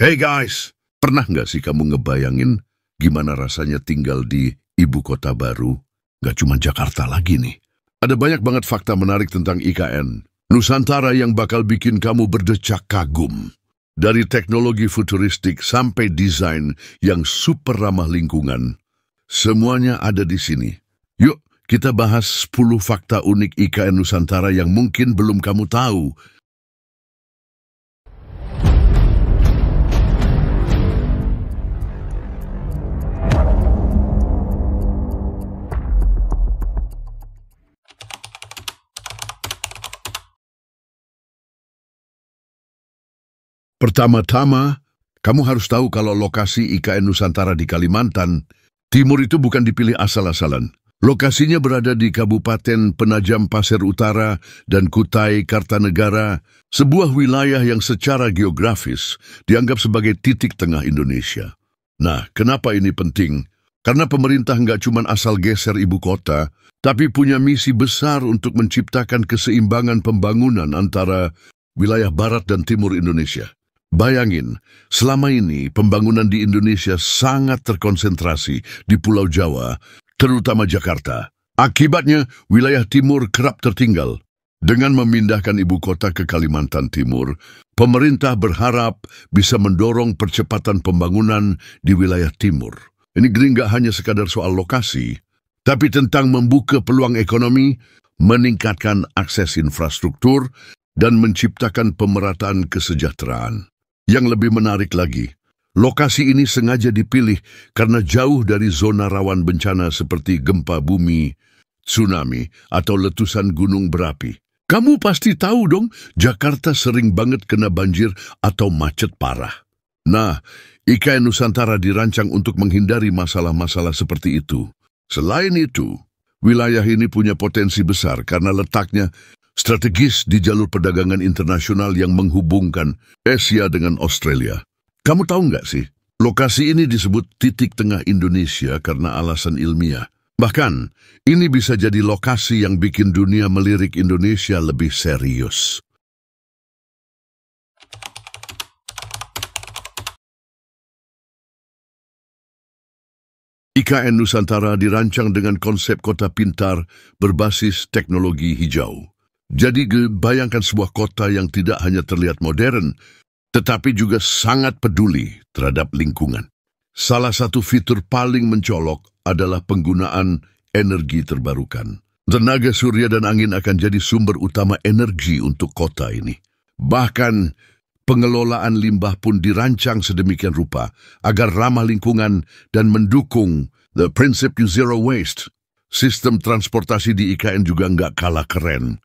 Hey guys, pernah nggak sih kamu ngebayangin gimana rasanya tinggal di ibu kota baru? Nggak cuma Jakarta lagi nih. Ada banyak banget fakta menarik tentang IKN. Nusantara yang bakal bikin kamu berdecak kagum. Dari teknologi futuristik sampai desain yang super ramah lingkungan. Semuanya ada di sini. Yuk, kita bahas 10 fakta unik IKN Nusantara yang mungkin belum kamu tahu. Pertama-tama, kamu harus tahu kalau lokasi IKN Nusantara di Kalimantan Timur itu bukan dipilih asal-asalan. Lokasinya berada di Kabupaten Penajam Pasir Utara dan Kutai Kartanegara, sebuah wilayah yang secara geografis dianggap sebagai titik tengah Indonesia. Nah, kenapa ini penting? Karena pemerintah nggak cuma asal geser ibu kota, tapi punya misi besar untuk menciptakan keseimbangan pembangunan antara wilayah barat dan timur Indonesia. Bayangin, selama ini pembangunan di Indonesia sangat terkonsentrasi di Pulau Jawa, terutama Jakarta. Akibatnya, wilayah timur kerap tertinggal. Dengan memindahkan ibu kota ke Kalimantan Timur, pemerintah berharap bisa mendorong percepatan pembangunan di wilayah timur. Ini nggak hanya sekadar soal lokasi, tapi tentang membuka peluang ekonomi, meningkatkan akses infrastruktur, dan menciptakan pemerataan kesejahteraan. Yang lebih menarik lagi, lokasi ini sengaja dipilih karena jauh dari zona rawan bencana seperti gempa bumi, tsunami, atau letusan gunung berapi. Kamu pasti tahu dong, Jakarta sering banget kena banjir atau macet parah. Nah, IKN Nusantara dirancang untuk menghindari masalah-masalah seperti itu. Selain itu, wilayah ini punya potensi besar karena letaknya strategis di jalur perdagangan internasional yang menghubungkan Asia dengan Australia. Kamu tahu nggak sih, lokasi ini disebut titik tengah Indonesia karena alasan ilmiah. Bahkan, ini bisa jadi lokasi yang bikin dunia melirik Indonesia lebih serius. IKN Nusantara dirancang dengan konsep kota pintar berbasis teknologi hijau. Jadi bayangkan sebuah kota yang tidak hanya terlihat modern, tetapi juga sangat peduli terhadap lingkungan. Salah satu fitur paling mencolok adalah penggunaan energi terbarukan. Tenaga surya dan angin akan jadi sumber utama energi untuk kota ini. Bahkan, pengelolaan limbah pun dirancang sedemikian rupa agar ramah lingkungan dan mendukung the principle zero waste. Sistem transportasi di IKN juga nggak kalah keren.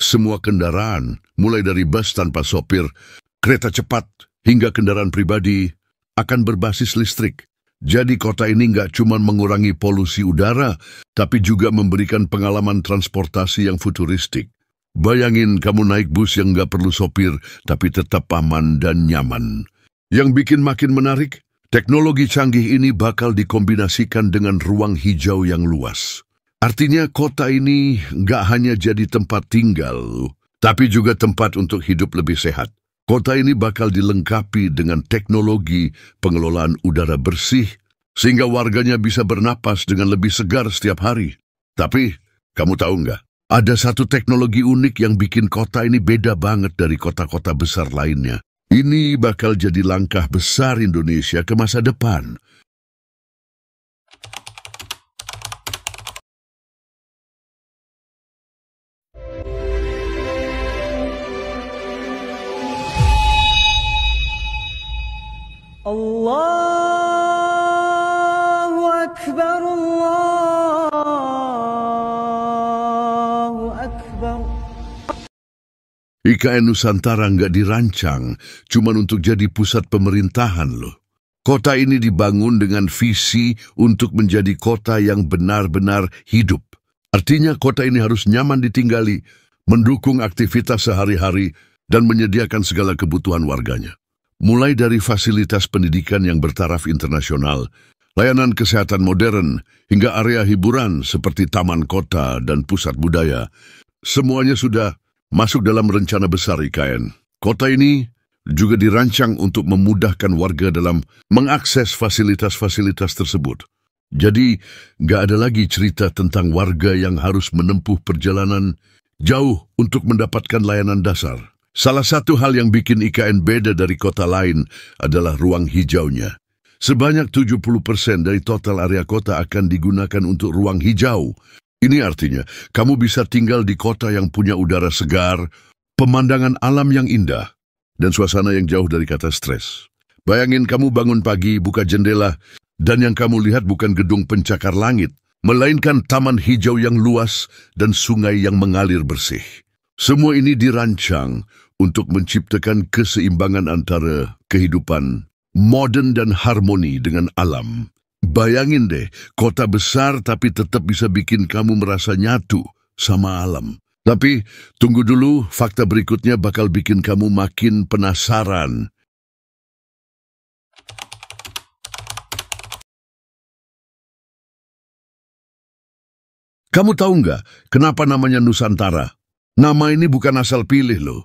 Semua kendaraan, mulai dari bus tanpa sopir, kereta cepat, hingga kendaraan pribadi, akan berbasis listrik. Jadi kota ini nggak cuma mengurangi polusi udara, tapi juga memberikan pengalaman transportasi yang futuristik. Bayangin kamu naik bus yang nggak perlu sopir, tapi tetap aman dan nyaman. Yang bikin makin menarik, teknologi canggih ini bakal dikombinasikan dengan ruang hijau yang luas. Artinya kota ini nggak hanya jadi tempat tinggal, tapi juga tempat untuk hidup lebih sehat. Kota ini bakal dilengkapi dengan teknologi pengelolaan udara bersih, sehingga warganya bisa bernapas dengan lebih segar setiap hari. Tapi, kamu tahu nggak? Ada satu teknologi unik yang bikin kota ini beda banget dari kota-kota besar lainnya. Ini bakal jadi langkah besar Indonesia ke masa depan. Allahu Akbar, Allahu Akbar. IKN Nusantara nggak dirancang cuma untuk jadi pusat pemerintahan loh. Kota ini dibangun dengan visi untuk menjadi kota yang benar-benar hidup. Artinya kota ini harus nyaman ditinggali, mendukung aktivitas sehari-hari, dan menyediakan segala kebutuhan warganya. Mulai dari fasilitas pendidikan yang bertaraf internasional, layanan kesehatan modern, hingga area hiburan seperti taman kota dan pusat budaya, semuanya sudah masuk dalam rencana besar IKN. Kota ini juga dirancang untuk memudahkan warga dalam mengakses fasilitas-fasilitas tersebut. Jadi, nggak ada lagi cerita tentang warga yang harus menempuh perjalanan jauh untuk mendapatkan layanan dasar. Salah satu hal yang bikin IKN beda dari kota lain adalah ruang hijaunya. Sebanyak 70% dari total area kota akan digunakan untuk ruang hijau. Ini artinya, kamu bisa tinggal di kota yang punya udara segar, pemandangan alam yang indah, dan suasana yang jauh dari kata stres. Bayangin kamu bangun pagi, buka jendela, dan yang kamu lihat bukan gedung pencakar langit, melainkan taman hijau yang luas dan sungai yang mengalir bersih. Semua ini dirancang untuk menciptakan keseimbangan antara kehidupan modern dan harmoni dengan alam. Bayangin deh, kota besar tapi tetap bisa bikin kamu merasa nyatu sama alam. Tapi, tunggu dulu, fakta berikutnya bakal bikin kamu makin penasaran. Kamu tahu nggak kenapa namanya Nusantara? Nama ini bukan asal pilih loh.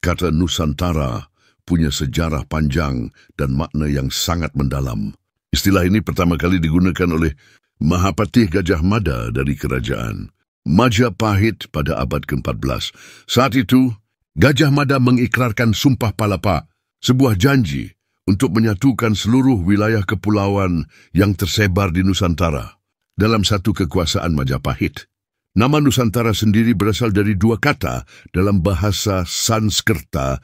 Kata Nusantara punya sejarah panjang dan makna yang sangat mendalam. Istilah ini pertama kali digunakan oleh Mahapatih Gajah Mada dari kerajaan Majapahit pada abad ke-14. Saat itu, Gajah Mada mengikrarkan Sumpah Palapa, sebuah janji untuk menyatukan seluruh wilayah kepulauan yang tersebar di Nusantara dalam satu kekuasaan Majapahit. Nama Nusantara sendiri berasal dari dua kata dalam bahasa Sanskerta,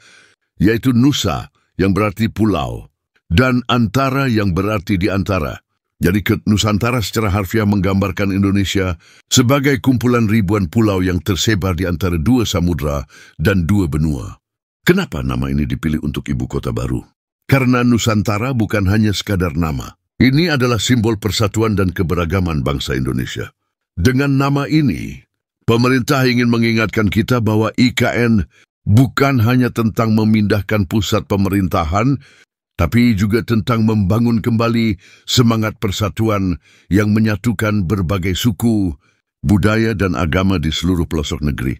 yaitu Nusa yang berarti pulau dan Antara yang berarti di antara. Jadi Nusantara secara harfiah menggambarkan Indonesia sebagai kumpulan ribuan pulau yang tersebar di antara dua samudra dan dua benua. Kenapa nama ini dipilih untuk ibu kota baru? Karena Nusantara bukan hanya sekadar nama. Ini adalah simbol persatuan dan keberagaman bangsa Indonesia. Dengan nama ini, pemerintah ingin mengingatkan kita bahwa IKN bukan hanya tentang memindahkan pusat pemerintahan, tapi juga tentang membangun kembali semangat persatuan yang menyatukan berbagai suku, budaya dan agama di seluruh pelosok negeri.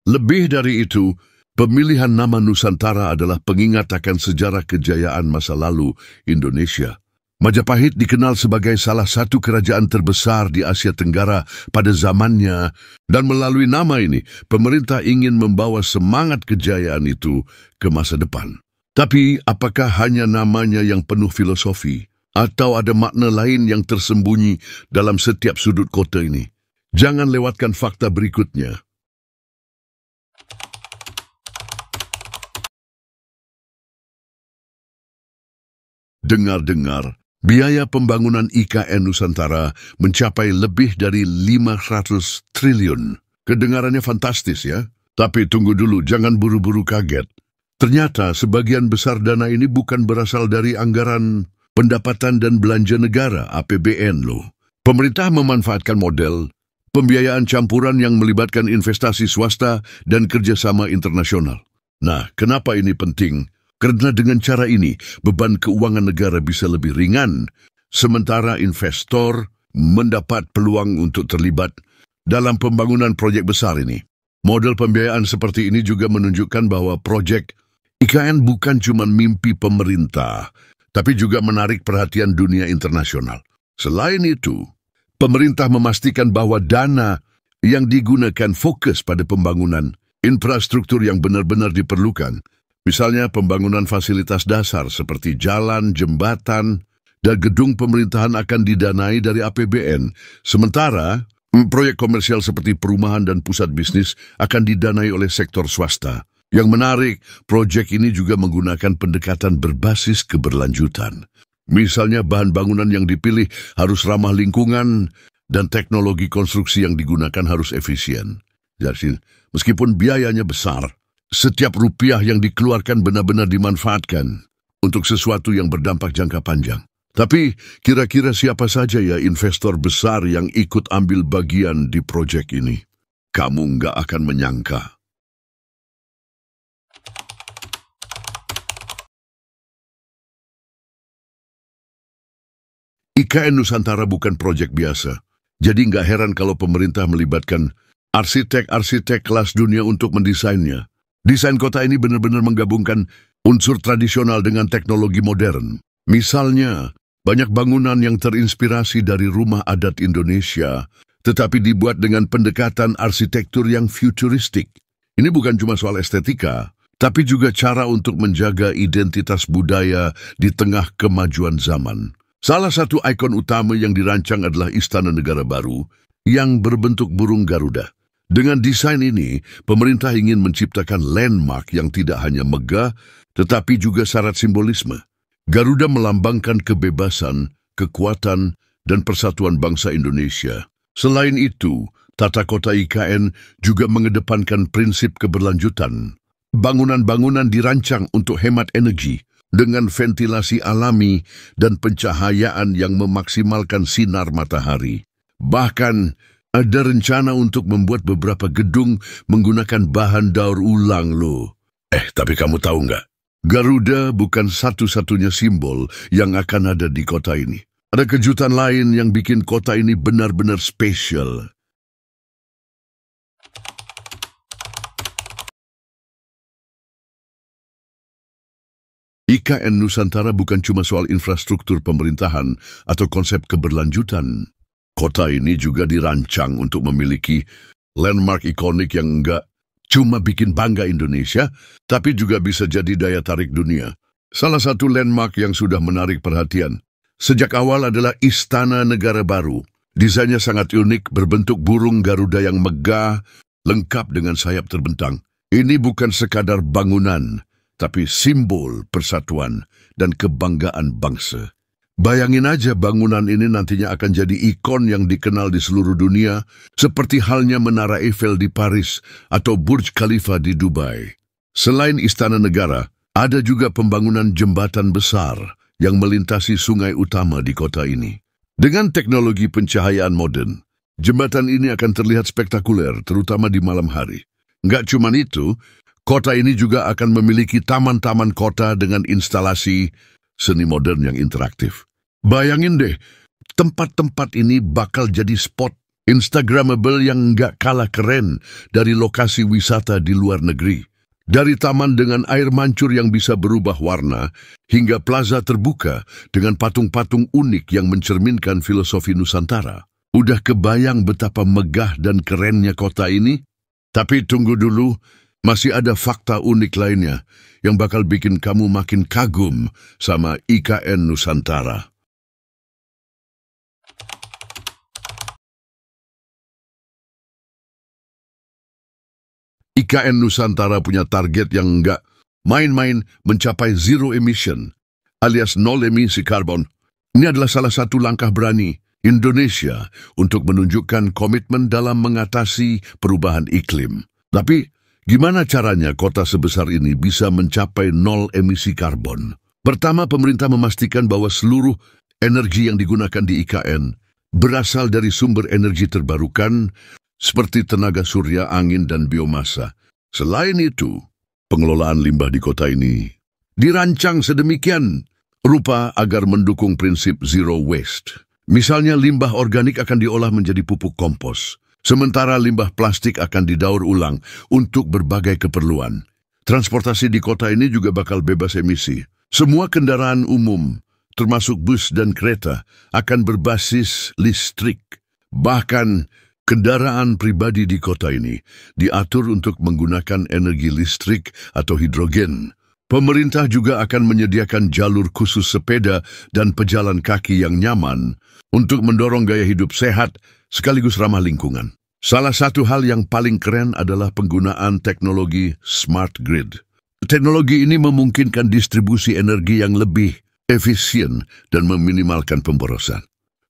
Lebih dari itu, pemilihan nama Nusantara adalah pengingat akan sejarah kejayaan masa lalu Indonesia. Majapahit dikenal sebagai salah satu kerajaan terbesar di Asia Tenggara pada zamannya, dan melalui nama ini, pemerintah ingin membawa semangat kejayaan itu ke masa depan. Tapi, apakah hanya namanya yang penuh filosofi, atau ada makna lain yang tersembunyi dalam setiap sudut kota ini? Jangan lewatkan fakta berikutnya. Dengar-dengar, biaya pembangunan IKN Nusantara mencapai lebih dari 500 triliun. Kedengarannya fantastis ya? Tapi tunggu dulu, jangan buru-buru kaget. Ternyata sebagian besar dana ini bukan berasal dari anggaran pendapatan dan belanja negara APBN loh. Pemerintah memanfaatkan model pembiayaan campuran yang melibatkan investasi swasta dan kerjasama internasional. Nah, kenapa ini penting? Karena dengan cara ini, beban keuangan negara bisa lebih ringan, sementara investor mendapat peluang untuk terlibat dalam pembangunan proyek besar ini. Model pembiayaan seperti ini juga menunjukkan bahwa proyek IKN bukan cuma mimpi pemerintah, tapi juga menarik perhatian dunia internasional. Selain itu, pemerintah memastikan bahwa dana yang digunakan fokus pada pembangunan infrastruktur yang benar-benar diperlukan. Misalnya pembangunan fasilitas dasar seperti jalan, jembatan, dan gedung pemerintahan akan didanai dari APBN. Sementara, proyek komersial seperti perumahan dan pusat bisnis akan didanai oleh sektor swasta. Yang menarik, proyek ini juga menggunakan pendekatan berbasis keberlanjutan. Misalnya bahan bangunan yang dipilih harus ramah lingkungan dan teknologi konstruksi yang digunakan harus efisien. Jadi, meskipun biayanya besar, setiap rupiah yang dikeluarkan benar-benar dimanfaatkan untuk sesuatu yang berdampak jangka panjang. Tapi kira-kira siapa saja ya investor besar yang ikut ambil bagian di proyek ini? Kamu nggak akan menyangka. IKN Nusantara bukan proyek biasa, jadi nggak heran kalau pemerintah melibatkan arsitek-arsitek kelas dunia untuk mendesainnya. Desain kota ini benar-benar menggabungkan unsur tradisional dengan teknologi modern. Misalnya, banyak bangunan yang terinspirasi dari rumah adat Indonesia, tetapi dibuat dengan pendekatan arsitektur yang futuristik. Ini bukan cuma soal estetika, tapi juga cara untuk menjaga identitas budaya di tengah kemajuan zaman. Salah satu ikon utama yang dirancang adalah Istana Negara Baru yang berbentuk burung Garuda. Dengan desain ini, pemerintah ingin menciptakan landmark yang tidak hanya megah, tetapi juga syarat simbolisme. Garuda melambangkan kebebasan, kekuatan, dan persatuan bangsa Indonesia. Selain itu, tata kota IKN juga mengedepankan prinsip keberlanjutan. Bangunan-bangunan dirancang untuk hemat energi dengan ventilasi alami dan pencahayaan yang memaksimalkan sinar matahari. Bahkan, ada rencana untuk membuat beberapa gedung menggunakan bahan daur ulang loh. Tapi kamu tahu nggak? Garuda bukan satu-satunya simbol yang akan ada di kota ini. Ada kejutan lain yang bikin kota ini benar-benar spesial. IKN Nusantara bukan cuma soal infrastruktur pemerintahan atau konsep keberlanjutan. Kota ini juga dirancang untuk memiliki landmark ikonik yang enggak cuma bikin bangga Indonesia, tapi juga bisa jadi daya tarik dunia. Salah satu landmark yang sudah menarik perhatian sejak awal adalah Istana Negara Baru. Desainnya sangat unik, berbentuk burung Garuda yang megah, lengkap dengan sayap terbentang. Ini bukan sekadar bangunan, tapi simbol persatuan dan kebanggaan bangsa. Bayangin aja bangunan ini nantinya akan jadi ikon yang dikenal di seluruh dunia, seperti halnya Menara Eiffel di Paris atau Burj Khalifa di Dubai. Selain Istana Negara, ada juga pembangunan jembatan besar yang melintasi sungai utama di kota ini. Dengan teknologi pencahayaan modern, jembatan ini akan terlihat spektakuler, terutama di malam hari. Nggak cuma itu, kota ini juga akan memiliki taman-taman kota dengan instalasi seni modern yang interaktif. Bayangin deh, tempat-tempat ini bakal jadi spot Instagramable yang nggak kalah keren dari lokasi wisata di luar negeri. Dari taman dengan air mancur yang bisa berubah warna, hingga plaza terbuka dengan patung-patung unik yang mencerminkan filosofi Nusantara. Udah kebayang betapa megah dan kerennya kota ini? Tapi tunggu dulu, masih ada fakta unik lainnya yang bakal bikin kamu makin kagum sama IKN Nusantara. IKN Nusantara punya target yang enggak main-main, mencapai zero emission, alias nol emisi karbon. Ini adalah salah satu langkah berani Indonesia untuk menunjukkan komitmen dalam mengatasi perubahan iklim. Tapi, gimana caranya kota sebesar ini bisa mencapai nol emisi karbon? Pertama, pemerintah memastikan bahwa seluruh energi yang digunakan di IKN berasal dari sumber energi terbarukan seperti tenaga surya, angin, dan biomasa. Selain itu, pengelolaan limbah di kota ini dirancang sedemikian rupa agar mendukung prinsip zero waste. Misalnya, limbah organik akan diolah menjadi pupuk kompos, sementara limbah plastik akan didaur ulang untuk berbagai keperluan. Transportasi di kota ini juga bakal bebas emisi. Semua kendaraan umum, termasuk bus dan kereta, akan berbasis listrik. Bahkan, kendaraan pribadi di kota ini diatur untuk menggunakan energi listrik atau hidrogen. Pemerintah juga akan menyediakan jalur khusus sepeda dan pejalan kaki yang nyaman untuk mendorong gaya hidup sehat sekaligus ramah lingkungan. Salah satu hal yang paling keren adalah penggunaan teknologi smart grid. Teknologi ini memungkinkan distribusi energi yang lebih efisien dan meminimalkan pemborosan.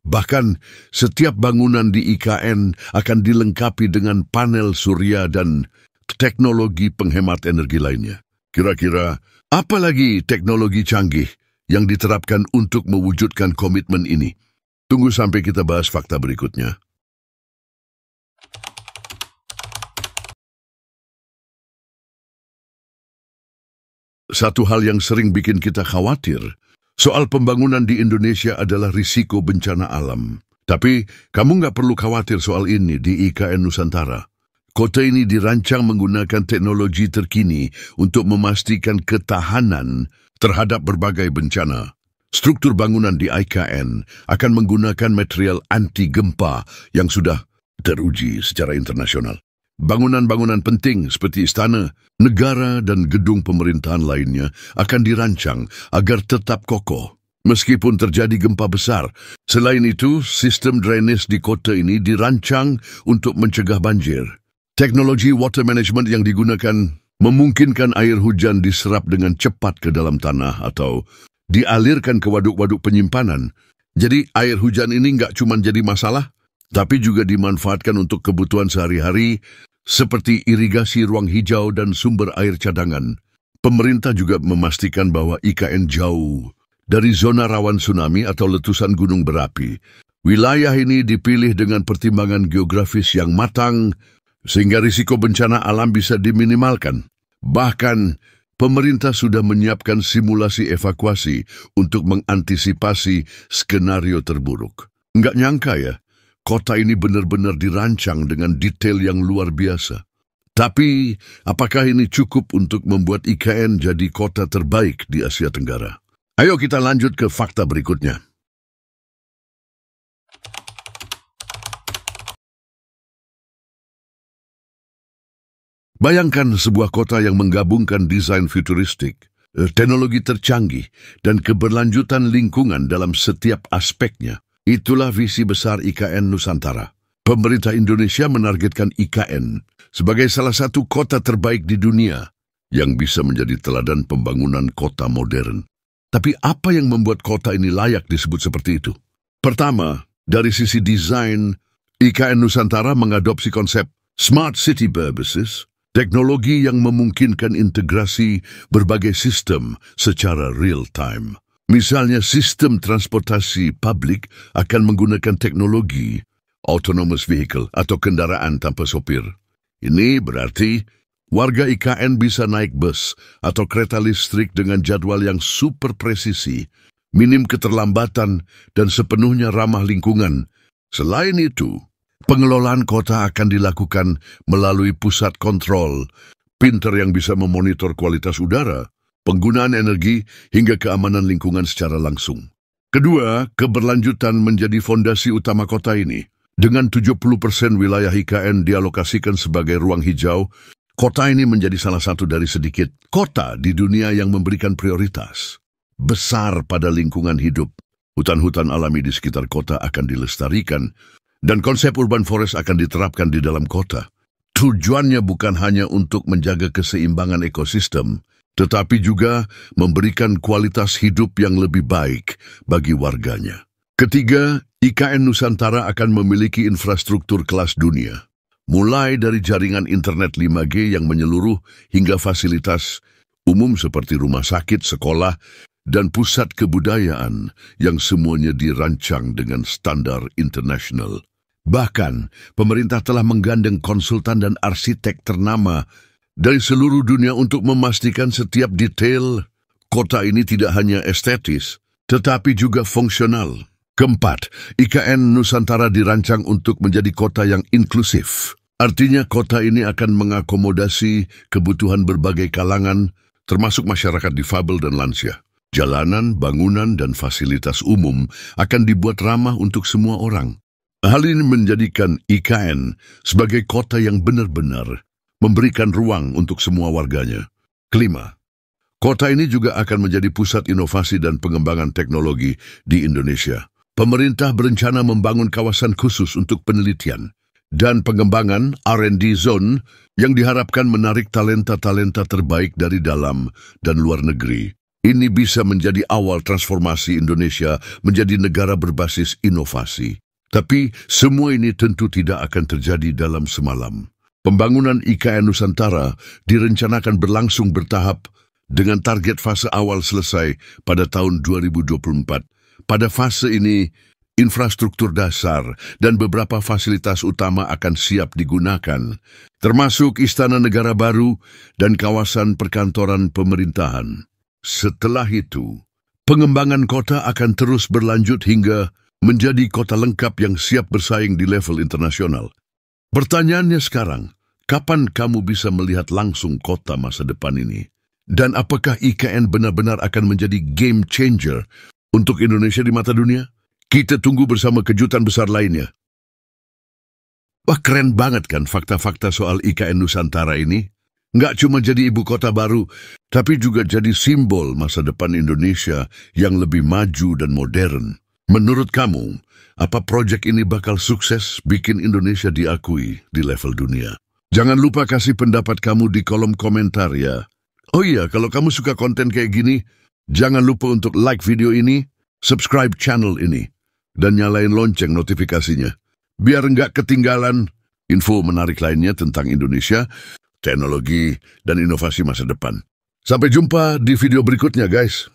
Bahkan, setiap bangunan di IKN akan dilengkapi dengan panel surya dan teknologi penghemat energi lainnya. Kira-kira, apa lagi teknologi canggih yang diterapkan untuk mewujudkan komitmen ini? Tunggu sampai kita bahas fakta berikutnya. Satu hal yang sering bikin kita khawatir soal pembangunan di Indonesia adalah risiko bencana alam. Tapi kamu nggak perlu khawatir soal ini di IKN Nusantara. Kota ini dirancang menggunakan teknologi terkini untuk memastikan ketahanan terhadap berbagai bencana. Struktur bangunan di IKN akan menggunakan material anti gempa yang sudah teruji secara internasional. Bangunan-bangunan penting seperti istana, negara dan gedung pemerintahan lainnya akan dirancang agar tetap kokoh meskipun terjadi gempa besar. Selain itu, sistem drainase di kota ini dirancang untuk mencegah banjir. Teknologi water management yang digunakan memungkinkan air hujan diserap dengan cepat ke dalam tanah atau dialirkan ke waduk-waduk penyimpanan. Jadi air hujan ini nggak cuma jadi masalah, tapi juga dimanfaatkan untuk kebutuhan sehari-hari seperti irigasi ruang hijau dan sumber air cadangan. Pemerintah juga memastikan bahwa IKN jauh dari zona rawan tsunami atau letusan gunung berapi. Wilayah ini dipilih dengan pertimbangan geografis yang matang, sehingga risiko bencana alam bisa diminimalkan. Bahkan, pemerintah sudah menyiapkan simulasi evakuasi untuk mengantisipasi skenario terburuk. Nggak nyangka ya, kota ini benar-benar dirancang dengan detail yang luar biasa. Tapi, apakah ini cukup untuk membuat IKN jadi kota terbaik di Asia Tenggara? Ayo kita lanjut ke fakta berikutnya. Bayangkan sebuah kota yang menggabungkan desain futuristik, teknologi tercanggih, dan keberlanjutan lingkungan dalam setiap aspeknya. Itulah visi besar IKN Nusantara. Pemerintah Indonesia menargetkan IKN sebagai salah satu kota terbaik di dunia yang bisa menjadi teladan pembangunan kota modern. Tapi apa yang membuat kota ini layak disebut seperti itu? Pertama, dari sisi desain, IKN Nusantara mengadopsi konsep Smart City Services, teknologi yang memungkinkan integrasi berbagai sistem secara real-time. Misalnya, sistem transportasi publik akan menggunakan teknologi autonomous vehicle atau kendaraan tanpa sopir. Ini berarti warga IKN bisa naik bus atau kereta listrik dengan jadwal yang super presisi, minim keterlambatan, dan sepenuhnya ramah lingkungan. Selain itu, pengelolaan kota akan dilakukan melalui pusat kontrol pintar yang bisa memonitor kualitas udara, penggunaan energi, hingga keamanan lingkungan secara langsung. Kedua, keberlanjutan menjadi fondasi utama kota ini. Dengan 70% wilayah IKN dialokasikan sebagai ruang hijau, kota ini menjadi salah satu dari sedikit kota di dunia yang memberikan prioritas besar pada lingkungan hidup. Hutan-hutan alami di sekitar kota akan dilestarikan, dan konsep urban forest akan diterapkan di dalam kota. Tujuannya bukan hanya untuk menjaga keseimbangan ekosistem, tetapi juga memberikan kualitas hidup yang lebih baik bagi warganya. Ketiga, IKN Nusantara akan memiliki infrastruktur kelas dunia. Mulai dari jaringan internet 5G yang menyeluruh hingga fasilitas umum seperti rumah sakit, sekolah, dan pusat kebudayaan yang semuanya dirancang dengan standar internasional. Bahkan, pemerintah telah menggandeng konsultan dan arsitek ternama dari seluruh dunia untuk memastikan setiap detail kota ini tidak hanya estetis, tetapi juga fungsional. Keempat, IKN Nusantara dirancang untuk menjadi kota yang inklusif. Artinya kota ini akan mengakomodasi kebutuhan berbagai kalangan, termasuk masyarakat difabel dan lansia. Jalanan, bangunan, dan fasilitas umum akan dibuat ramah untuk semua orang. Hal ini menjadikan IKN sebagai kota yang benar-benar memberikan ruang untuk semua warganya. Kelima, kota ini juga akan menjadi pusat inovasi dan pengembangan teknologi di Indonesia. Pemerintah berencana membangun kawasan khusus untuk penelitian dan pengembangan R&D zone yang diharapkan menarik talenta-talenta terbaik dari dalam dan luar negeri. Ini bisa menjadi awal transformasi Indonesia menjadi negara berbasis inovasi. Tapi semua ini tentu tidak akan terjadi dalam semalam. Pembangunan IKN Nusantara direncanakan berlangsung bertahap dengan target fase awal selesai pada tahun 2024. Pada fase ini, infrastruktur dasar dan beberapa fasilitas utama akan siap digunakan, termasuk Istana Negara baru dan kawasan perkantoran pemerintahan. Setelah itu, pengembangan kota akan terus berlanjut hingga menjadi kota lengkap yang siap bersaing di level internasional. Pertanyaannya sekarang, Kapan kamu bisa melihat langsung kota masa depan ini? Dan apakah IKN benar-benar akan menjadi game changer untuk Indonesia di mata dunia? Kita tunggu bersama kejutan besar lainnya. Wah, keren banget kan fakta-fakta soal IKN Nusantara ini? Nggak cuma jadi ibu kota baru, tapi juga jadi simbol masa depan Indonesia yang lebih maju dan modern. Menurut kamu, apa proyek ini bakal sukses bikin Indonesia diakui di level dunia? Jangan lupa kasih pendapat kamu di kolom komentar ya. Oh iya, kalau kamu suka konten kayak gini, jangan lupa untuk like video ini, subscribe channel ini, dan nyalain lonceng notifikasinya. Biar nggak ketinggalan info menarik lainnya tentang Indonesia, teknologi, dan inovasi masa depan. Sampai jumpa di video berikutnya, guys.